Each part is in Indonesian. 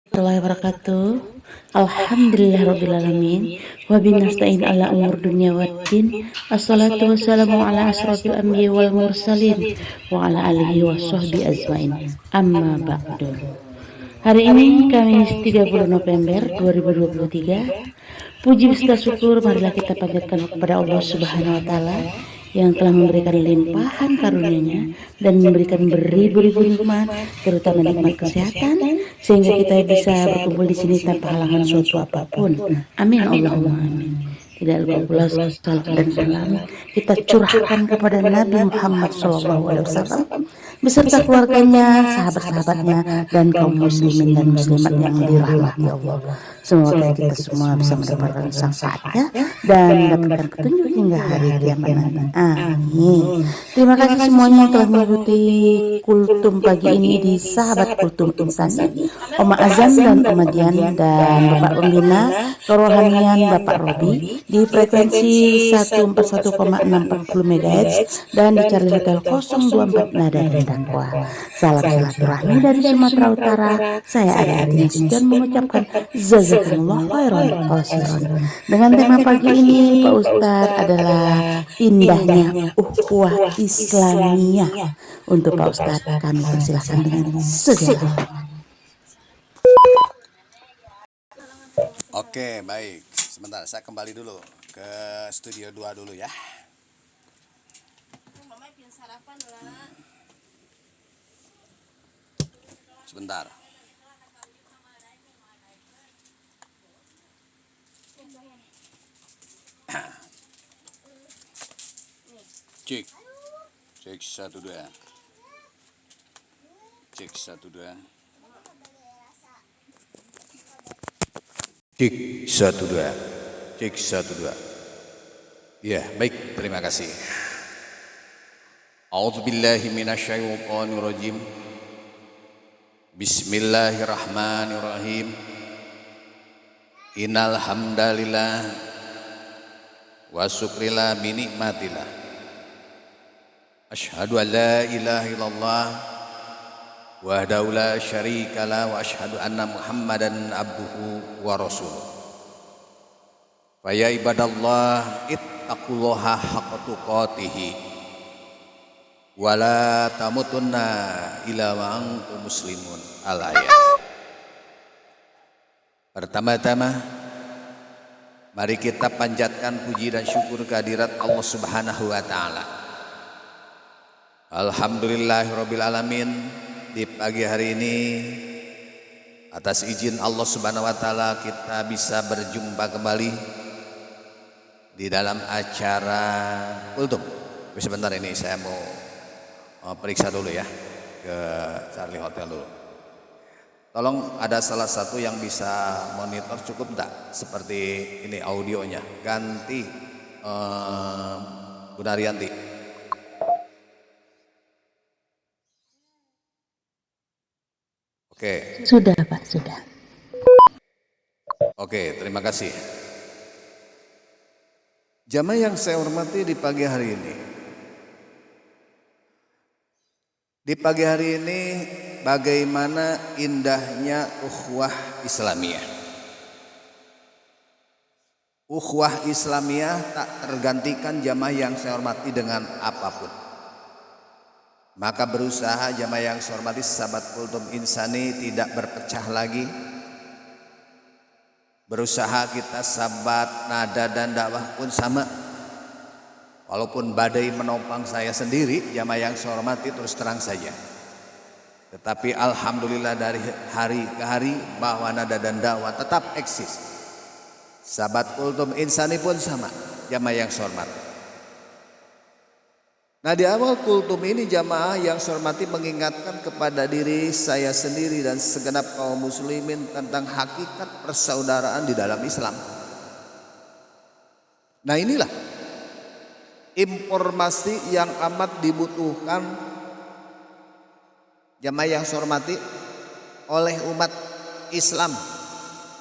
Warahmatullahi wabarakatuh. Alhamdulillahirrabbilalamin. Wabinasta'in ala umur dunia waddin. Assalatu wassalamu ala asrafil anbiya wal mursalin. Wa ala alihi wa sahbihi azmain. Amma ba'du. Hari ini Kamis 30 November 2023. Puji serta syukur marilah kita panjatkan kepada Allah Subhanahu wa taala yang telah memberikan limpahan karunia-Nya dan memberikan beribu-ribu nikmat, terutama nikmat kesehatan, sehingga kita bisa berkumpul di sini tanpa halangan suatu apapun. Amin Allahumma amin. Tidak lupa pula salam dan salam kita curahkan kepada Nabi Muhammad SAW beserta keluarganya, sahabat-sahabatnya, dan kaum muslimin dan muslimat yang dirahmati Allah. Semoga kita semua bisa mendapatkan syafaatnya dan mendapatkan petunjuk hingga hari kiamat nanti. Amin. Terima kasih semuanya yang telah mengikuti kultum pagi ini di Sahabat Kultum Insani, Oma Azam dan Oma Dian dan Bapak Pembina Kerohanian Bapak Robi di frekuensi 141,640 MHz dan di Charlie Hotel 024 Nada dan Dakwah. Salam silaturahmi dari Sumatera Utara. Saya Ari dan mengucapkan jazakumullah khairan khairan. Dengan tema pagi ini Pak Ustadz adalah indahnya ukhuwah Islamiyah. Untuk Pak Ustadz kami persilahkan dengan segala. Oke, baik. Sebentar, saya kembali dulu ke studio 2 dulu ya. Sebentar. Cek. Cek 1 2. Cek 1 2. Cek 1 2. Cek 1 2. Ya, baik, terima kasih. A'udzubillahi minasyaitonirrajim. Bismillahirrahmanirrahim. Innal hamdalillah wa syukrillah bi nikmatillah. Asyhadu an la ilaha illallah wahdahu la syarikalah wa asyhadu anna Muhammadan abduhu wa rasuluh. Fa ya ibadallah ittaqullaha haqqa tuqatih wa la tamutunna illa wa antum muslimun. Al-ayat. Pertama-tama mari kita panjatkan puji dan syukur kehadirat Allah Subhanahu wa taala. Alhamdulillahirabbil alamin. Di pagi hari ini atas izin Allah Subhanahu wa taala kita bisa berjumpa kembali di dalam acara kultum. Sebentar ini saya mau periksa dulu ya ke Charlie Hotel dulu. Tolong ada salah satu yang bisa monitor cukup enggak seperti ini audionya. Ganti Bu Naryanti. Oke. Sudah Pak, sudah. Oke, terima kasih. Jamaah yang saya hormati di pagi hari ini. Di pagi hari ini bagaimana indahnya ukhuwah Islamiyah. Ukhuwah Islamiyah tak tergantikan jamaah yang saya hormati dengan apapun. Maka berusaha jamaah yang saya hormati sahabat kultum insani tidak berpecah lagi. Berusaha kita sahabat nada dan dakwah pun sama. Walaupun badai menopang saya sendiri, jamaah yang saya hormati terus terang saja. Tetapi alhamdulillah dari hari ke hari bahwa nada dan dakwah tetap eksis. Sahabat kultum insani pun sama, jamaah yang saya hormati. Nah, di awal kultum ini jamaah yang saya hormati mengingatkan kepada diri saya sendiri dan segenap kaum muslimin tentang hakikat persaudaraan di dalam Islam. Nah, inilah informasi yang amat dibutuhkan jamaah yang saya hormati oleh umat Islam,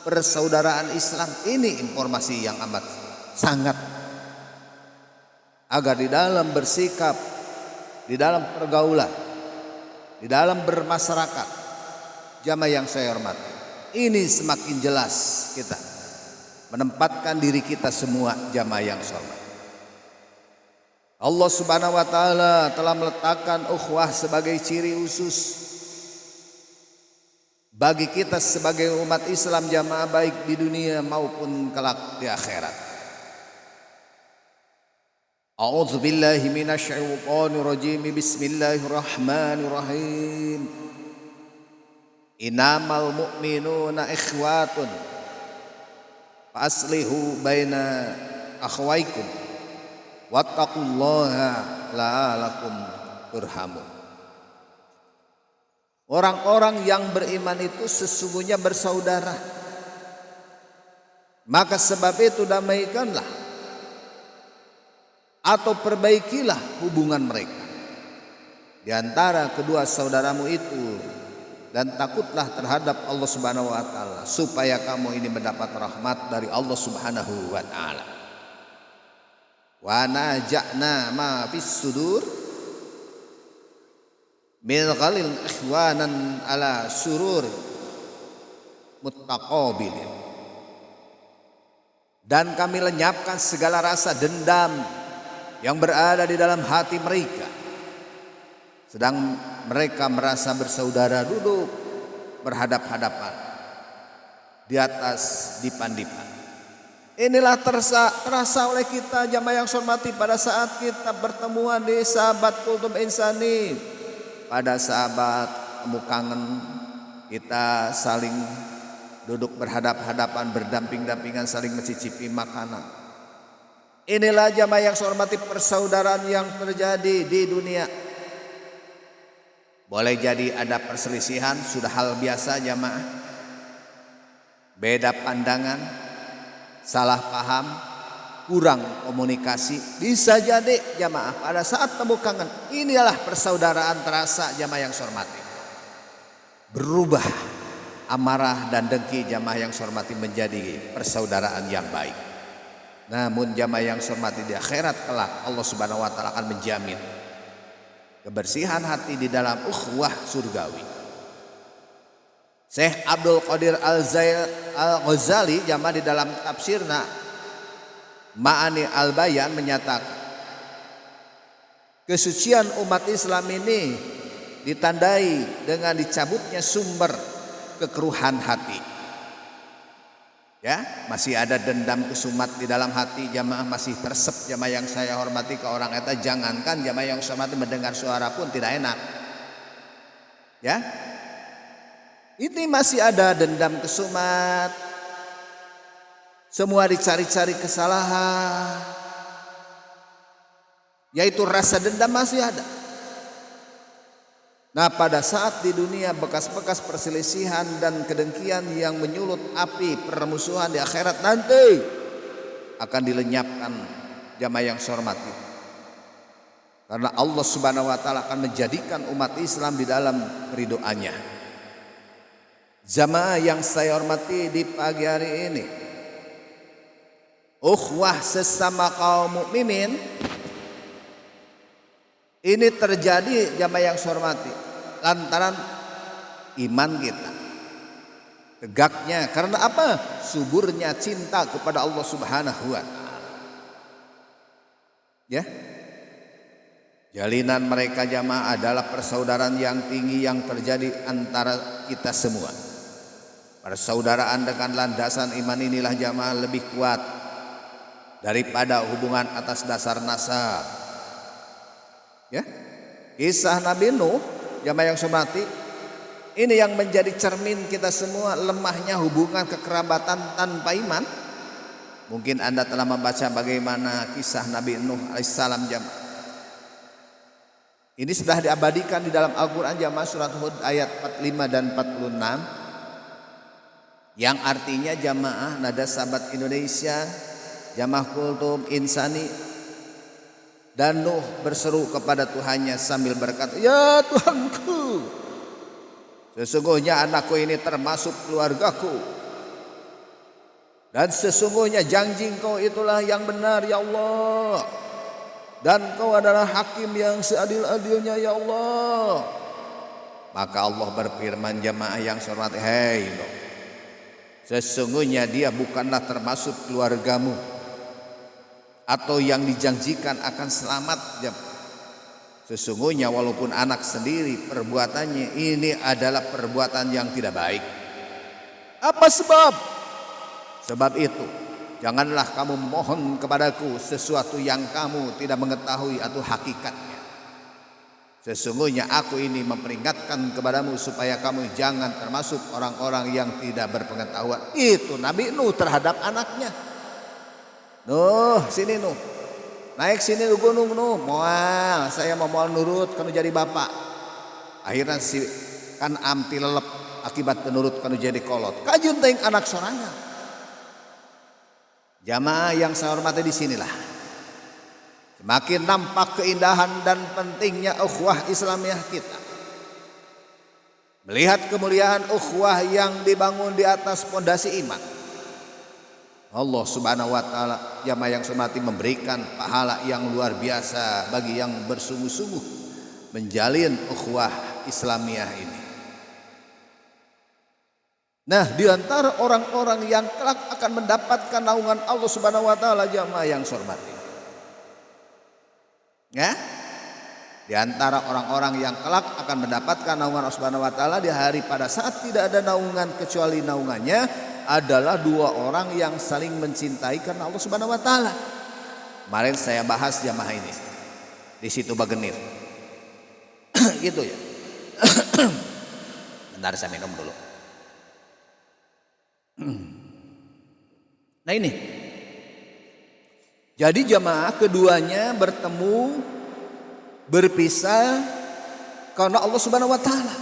persaudaraan Islam. Ini informasi yang amat sangat agar di dalam bersikap, di dalam pergaulan, di dalam bermasyarakat, jamaah yang saya hormati, Ini semakin jelas kita menempatkan diri kita semua jamaah yang sholat. Allah Subhanahu wa taala telah meletakkan ukhuwah sebagai ciri khusus bagi kita sebagai umat Islam jamaah baik di dunia maupun kelak di akhirat. A'udzu billahi minasyaitonir rajim. Bismillahirrahmanirrahim. Innamal mu'minuna ikhwatun fa aslihu baina akhwaykum wattaqullaha la'alakum turhamun. Orang-orang yang beriman itu sesungguhnya bersaudara. Maka sebab itu damaikanlah atau perbaikilah hubungan mereka di antara kedua saudaramu itu, dan takutlah terhadap Allah Subhanahu wa taala supaya kamu ini mendapat rahmat dari Allah Subhanahu wa taala. Wa naja'na ma fis sudur min ghalil ikhwanan ala surur muttaqabilin. Dan kami lenyapkan segala rasa dendam yang berada di dalam hati mereka, sedang mereka merasa bersaudara duduk berhadap-hadapan di atas dipan-dipan. Inilah terasa oleh kita jamaah yang hormati pada saat kita bertemuan di sahabat kultum insani. Pada sahabat temu kangen kita saling duduk berhadap-hadapan, berdamping-dampingan, saling mencicipi makanan. Inilah jamaah yang hormati persaudaraan yang terjadi di dunia. Boleh jadi ada perselisihan, sudah hal biasa jamaah. Beda pandangan, salah paham, kurang komunikasi. Bisa jadi jamaah pada saat temu kangen, inilah persaudaraan terasa jamaah yang hormati. Berubah amarah dan dengki jamaah yang hormati menjadi persaudaraan yang baik. Namun jamaah yang hormati di akhirat kelak Allah Subhanahu wa taala akan menjamin kebersihan hati di dalam ukhuwah surgawi. Syekh Abdul Qadir Al-Ghazali jamaah di dalam tafsirna Ma'ani Al-Bayan menyatakan kesucian umat Islam ini ditandai dengan dicabutnya sumber kekeruhan hati. Ya, masih ada dendam kesumat di dalam hati jamaah, masih tersep jamaah yang saya hormati ke orang eta, jangankan jamaah yang hormati mendengar suara pun tidak enak. Ya. Ini masih ada dendam kesumat. Semua dicari-cari kesalahan. Yaitu rasa dendam masih ada. Nah, pada saat di dunia bekas-bekas perselisihan dan kedengkian yang menyulut api permusuhan di akhirat nanti akan dilenyapkan jamaah yang hormati. Karena Allah Subhanahu wa taala akan menjadikan umat Islam di dalam ridhoannya. Jamaah yang saya hormati di pagi hari ini, ukhuwah sesama kaum mukminin ini terjadi jamaah yang hormati lantaran iman kita tegaknya, karena apa? Suburnya cinta kepada Allah Subhanahu wa taala. Ya. Jalinan mereka jamaah adalah persaudaraan yang tinggi yang terjadi antara kita semua. Persaudaraan dengan landasan iman inilah jamaah lebih kuat daripada hubungan atas dasar nasab. Ya. Kisah Nabi Nuh jamaah yang hormati, ini yang menjadi cermin kita semua lemahnya hubungan kekerabatan tanpa iman. Mungkin Anda telah membaca bagaimana kisah Nabi Nuh alaihissalam jamaah. Ini sudah diabadikan di dalam Al-Quran jamaah, surat Hud ayat 45 dan 46. Yang artinya jamaah nada sahabat Indonesia, jamaah kultum insani. Dan Nuh berseru kepada Tuhannya sambil berkata, "Ya Tuhanku, sesungguhnya anakku ini termasuk keluargaku. Dan sesungguhnya janji Engkau itulah yang benar ya Allah. Dan Engkau adalah hakim yang seadil-adilnya ya Allah." Maka Allah berfirman jamaah yang hormati, "Hei Nuh, Sesungguhnya dia bukanlah termasuk keluargamu atau yang dijanjikan akan selamat. Sesungguhnya walaupun anak sendiri, perbuatannya ini adalah perbuatan yang tidak baik. Apa sebab? Sebab itu janganlah kamu memohon kepadaku sesuatu yang kamu tidak mengetahui atau hakikatnya. Sesungguhnya aku ini memperingatkan kepadamu supaya kamu jangan termasuk orang-orang yang tidak berpengetahuan. Itu Nabi Nuh terhadap anaknya. Nuh, sini Nuh, naik sini gunung Nuh. Moal, saya mau nurut kanu jadi bapak. Akhirnya si kan amti lelep akibat penurut kanu jadi kolot. Kajun teuing anak sorangan. Jamaah yang saya hormati di sinilah semakin nampak keindahan dan pentingnya ukhuwah Islamiyah kita. Melihat kemuliaan ukhuwah yang dibangun di atas pondasi iman. Allah Subhanahu wa taala jamaah yang hormati memberikan pahala yang luar biasa bagi yang bersungguh-sungguh menjalin ukhuwah Islamiyah ini. Nah, di antara orang-orang yang kelak akan mendapatkan naungan Allah Subhanahu wa taala jamaah yang hormati. Ya, di antara orang-orang yang kelak akan mendapatkan naungan Allah Subhanahu wa taala di hari pada saat tidak ada naungan kecuali naungannya adalah dua orang yang saling mencintai karena Allah Subhanahu wa taala. Kemarin saya bahas jamaah ini di situ Bagenir. Gitu ya. Bentar saya minum dulu. Nah ini. Jadi jamaah keduanya bertemu berpisah karena Allah Subhanahu wa taala.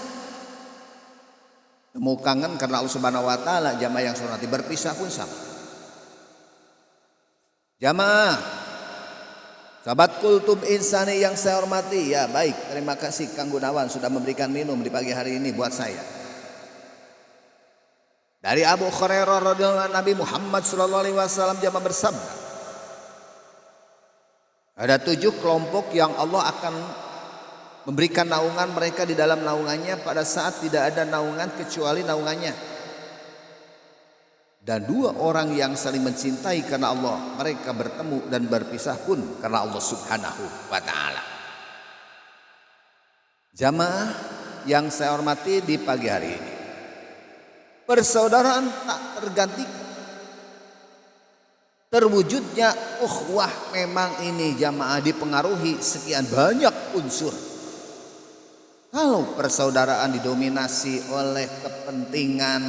Temu kangen karena Allah Subhanahu wa taala, jamaah yang hormati berpisah pun sama. Jamaah sahabat kultum insani yang saya hormati, ya baik, terima kasih Kang Gunawan sudah memberikan minum di pagi hari ini buat saya. Dari Abu Hurairah radhiyallahu anhu, Nabi Muhammad sallallahu alaihi wasallam jamaah bersabda, ada 7 kelompok yang Allah akan memberikan naungan mereka di dalam naungannya pada saat tidak ada naungan kecuali naungannya. Dan 2 orang yang saling mencintai karena Allah, mereka bertemu dan berpisah pun karena Allah Subhanahu wa taala. Jamaah yang saya hormati di pagi hari ini, persaudaraan tak tergantikan. Terwujudnya ukhuwah memang ini jamaah dipengaruhi sekian banyak unsur. Kalau persaudaraan didominasi oleh kepentingan,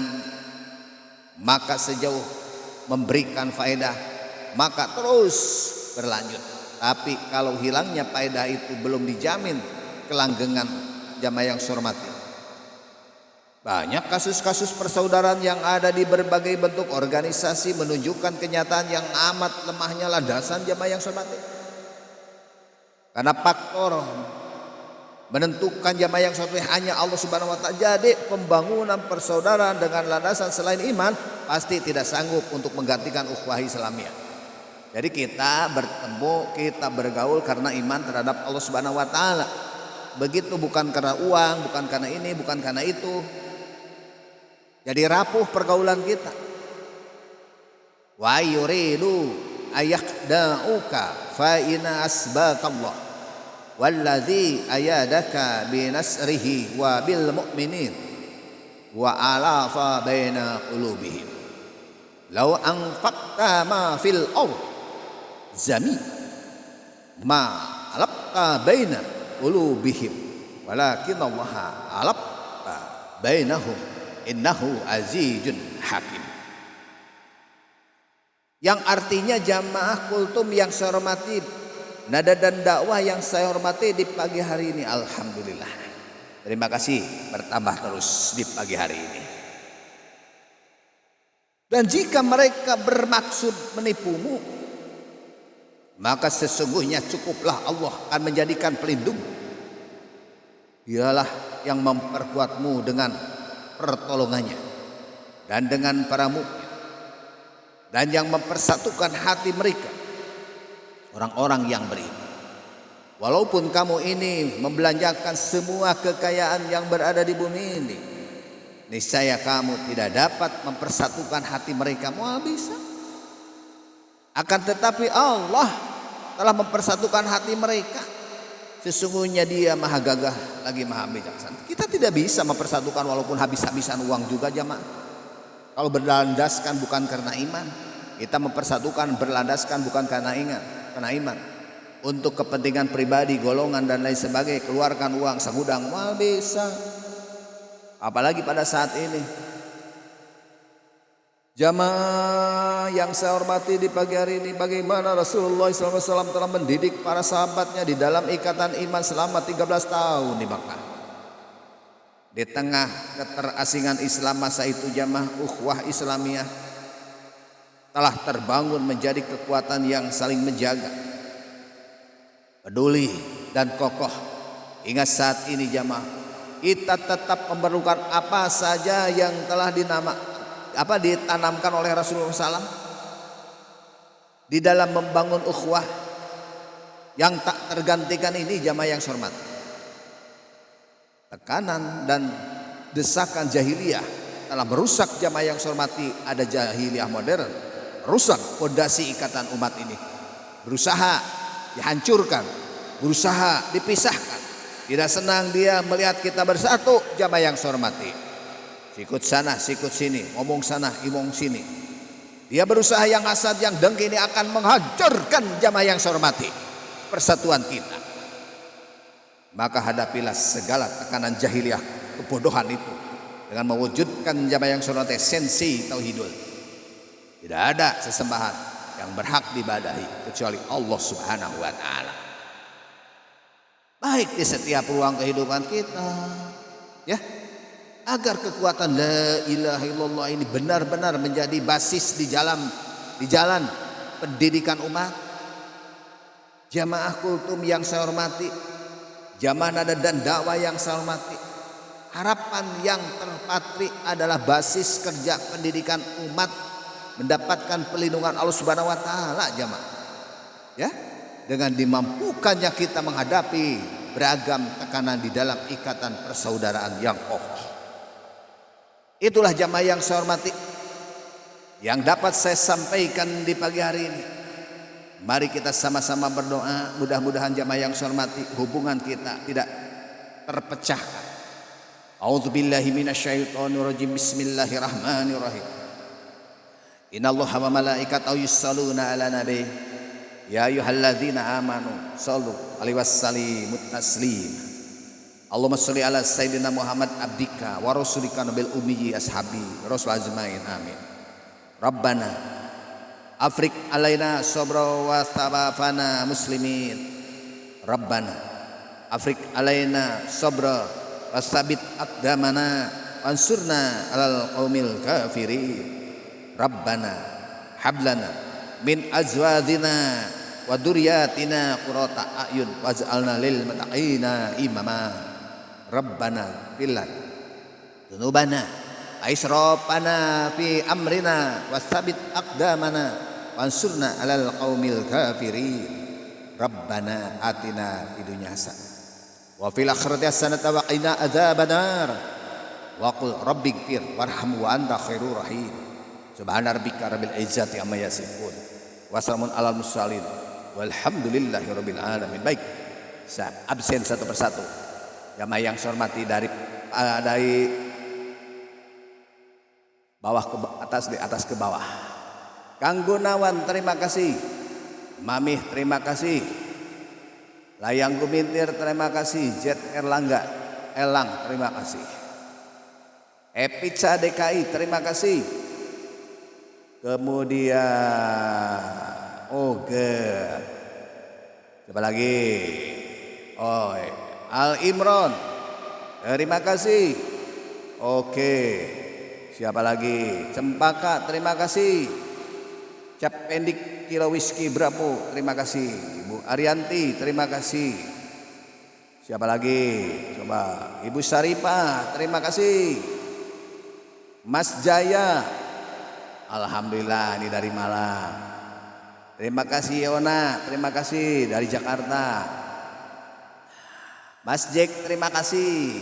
maka sejauh memberikan faedah maka terus berlanjut. Tapi kalau hilangnya faedah itu belum dijamin kelanggengan jamaah yang saya hormati. Banyak kasus-kasus persaudaraan yang ada di berbagai bentuk organisasi menunjukkan kenyataan yang amat lemahnya landasan jamaah yang saya hormati. Karena faktor menentukan jamaah yang saya hormati hanya Allah Subhanahu wa taala. Jadi pembangunan persaudaraan dengan landasan selain iman pasti tidak sanggup untuk menggantikan ukhuwah Islamiyah. Jadi kita bertemu, kita bergaul karena iman terhadap Allah Subhanahu wa taala. Begitu, bukan karena uang, bukan karena ini, bukan karena itu. Jadi rapuh pergaulan kita. Wa yuridu ayakhda'uka fa inna asbaqallah walladzi ayadaka binasrihi wa bil mu'minin wa alafa baina qulubihim law anfaqta ma fil ard zami ma alaqta baina qulubihim walakin Allah alaqta bainahum innahu azizun hakim. Yang artinya jamaah kultum yang saya hormati, nada dan dakwah yang saya hormati di pagi hari ini, alhamdulillah. Terima kasih bertambah terus di pagi hari ini. Dan jika mereka bermaksud menipumu, maka sesungguhnya cukuplah Allah akan menjadikan pelindung. Dialah yang memperkuatmu dengan pertolongannya dan dengan para mukmin, dan yang mempersatukan hati mereka orang-orang yang beriman. Walaupun kamu ini membelanjakan semua kekayaan yang berada di bumi ini, niscaya kamu tidak dapat mempersatukan hati mereka. Mau bisa. Akan tetapi Allah telah mempersatukan hati mereka. Sesungguhnya Dia maha gagah lagi maha bijaksana. Kita tidak bisa mempersatukan walaupun habis-habisan uang juga jamaah. Kalau berlandaskan bukan karena iman, kita mempersatukan berlandaskan bukan karena iman. Untuk kepentingan pribadi, golongan dan lain sebagainya, keluarkan uang segudang, mal bisa. Apalagi pada saat ini. Jamaah yang saya hormati di pagi hari ini, bagaimana Rasulullah SAW telah mendidik para sahabatnya di dalam ikatan iman selama 13 tahun di Makkah. Di tengah keterasingan Islam masa itu, jamaah ukhuwah Islamiyah telah terbangun menjadi kekuatan yang saling menjaga, peduli dan kokoh. Hingga saat ini jamaah, kita tetap memerlukan apa saja yang telah ditanamkan oleh Rasulullah SAW di dalam membangun ukhuwah yang tak tergantikan ini jamaah yang hormat. Tekanan dan desakan jahiliyah telah merusak jamaah yang hormati. Ada jahiliyah modern, rusak fondasi ikatan umat ini, berusaha dihancurkan, berusaha dipisahkan. Tidak senang dia melihat kita bersatu jamaah yang hormati. Sikut sana, sikut sini, ngomong sana, ngomong sini. Dia berusaha yang hasad, yang dengki ini akan menghancurkan jamaah yang hormati persatuan kita. Maka hadapilah segala tekanan jahiliyah, kebodohan itu dengan mewujudkan jamaah yang hormati esensi tauhidul. Tidak ada sesembahan yang berhak diibadahi kecuali Allah Subhanahu wa taala. Baik di setiap ruang kehidupan kita, ya. Agar kekuatan la ilaha illallah ini benar-benar menjadi basis di jalan pendidikan umat. Jamaah kultum yang saya hormati, jamaah nada dan dakwah yang saya hormati, harapan yang terpatri adalah basis kerja pendidikan umat mendapatkan perlindungan Allah Subhanahu wa taala jamaah. Ya, dengan dimampukannya kita menghadapi beragam tekanan di dalam ikatan persaudaraan yang kokoh. Itulah jamaah yang saya hormati, yang dapat saya sampaikan di pagi hari ini. Mari kita sama-sama berdoa, mudah-mudahan jamaah yang saya hormati, hubungan kita tidak terpecahkan. A'udzubillahi minasyaitonirrajim. Bismillahirrahmanirrahim. Innallaha wa malaikatahu yusholluna 'alan nabi. Ya ayyuhalladzina amanu shallu 'alaihi wasallimu taslima. Allahumma sholli ala sayyidina Muhammad abdika wa rasulika nabil ummi ashabi rasul azmain amin. Rabbana afrik alaina sabra wa thabafana muslimin. Rabbana afrik alaina sabra wa sabit aqdamana wansurna alal qaumil kafirin. Rabbana hablana min azwajina wa dzurriyyatina qurrata a'yun waj'alna lil muttaqina imama. Rabbana fillan dzunubana aisrafana fi amrina wasabit aqdamana wansurna alal qaumil kafirin. Rabbana atina fid dunya hasanah wa fil akhirati hasanah wa qina adzabannar wa qul rabbighfir warham wa anta khairur rahim. Subhana rabbika rabbil izzati amma yasifun wa salamun alal mursalin walhamdulillahi rabbil alamin. Baik, saya absen satu persatu. Jamaah yang saya hormati dari bawah ke atas, di atas ke bawah. Kang Gunawan terima kasih, Mamih terima kasih, Layang Gumintir terima kasih, Jet Erlangga Elang terima kasih, Epica DKI terima kasih. Kemudian siapa lagi? Al Imron terima kasih. Oke, siapa lagi? Cempaka terima kasih. Cap Pendik Kilo Whisky Bravo terima kasih. Ibu Arianti terima kasih. Siapa lagi? Coba Ibu Saripah terima kasih. Mas Jaya, alhamdulillah ini dari Malang. Terima kasih Yona, terima kasih dari Jakarta. Mas Jack terima kasih.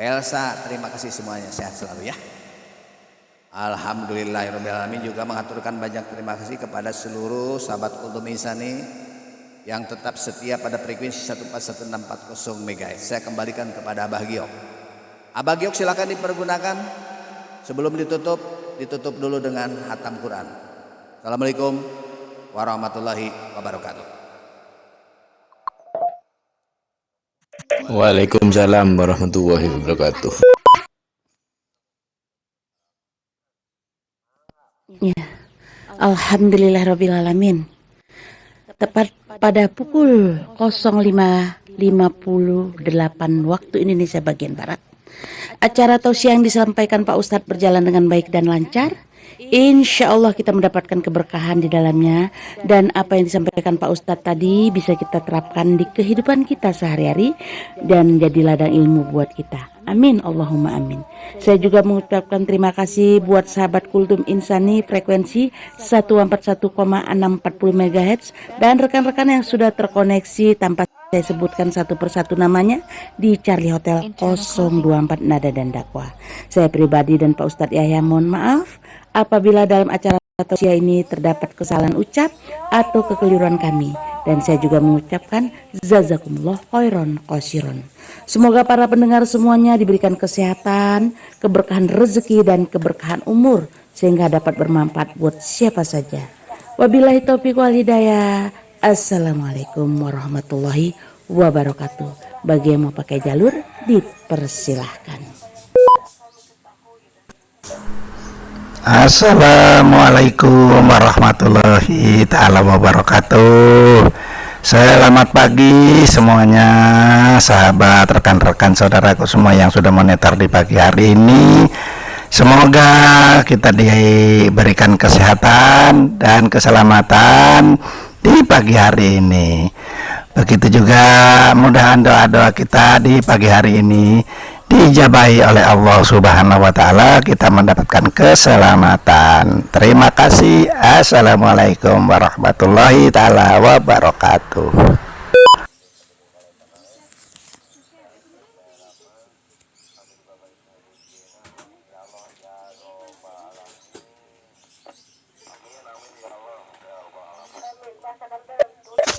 Bu Elsa, terima kasih semuanya, sehat selalu ya. Alhamdulillahirrahmanirrahim. Juga mengaturkan banyak terima kasih kepada seluruh sahabat Kultum Insani yang tetap setia pada frekuensi 141640 MHz. Saya kembalikan kepada Abah Giok. Abah Giok silakan dipergunakan. Sebelum ditutup dulu dengan hatam Quran. Assalamualaikum warahmatullahi wabarakatuh. Waalaikumsalam warahmatullahi wabarakatuh. Ya, alhamdulillahirrabbilalamin. Tepat pada pukul 05.58 waktu Indonesia bagian Barat, acara tausiah yang disampaikan Pak Ustadz berjalan dengan baik dan lancar. Insya Allah kita mendapatkan keberkahan di dalamnya, dan apa yang disampaikan Pak Ustadz tadi bisa kita terapkan di kehidupan kita sehari-hari dan jadi ladang ilmu buat kita. Amin, Allahumma amin. Saya juga mengucapkan terima kasih buat sahabat Kultum Insani frekuensi 141,640 MHz dan rekan-rekan yang sudah terkoneksi tanpa saya sebutkan satu persatu namanya di Charlie Hotel 024 Nada dan Dakwah. Saya pribadi dan Pak Ustadz Yahya mohon maaf apabila dalam acara tausiah ini terdapat kesalahan ucap atau kekeliruan kami, dan saya juga mengucapkan jazakumullah khairan qasiron. Semoga para pendengar semuanya diberikan kesehatan, keberkahan rezeki dan keberkahan umur sehingga dapat bermanfaat buat siapa saja. Wabillahi taufiq wal hidayah. Assalamualaikum warahmatullahi wabarakatuh. Bagi yang mau pakai jalur dipersilahkan. Assalamualaikum warahmatullahi ta'ala wabarakatuh. Selamat pagi semuanya, sahabat, rekan-rekan, saudaraku semua yang sudah moneter di pagi hari ini. Semoga kita diberikan kesehatan dan keselamatan di pagi hari ini. Begitu juga mudahan doa-doa kita di pagi hari ini dijabahi oleh Allah Subhanahu wa Ta'ala, kita mendapatkan keselamatan. Terima kasih. Assalamualaikum warahmatullahi ta'ala wabarakatuh.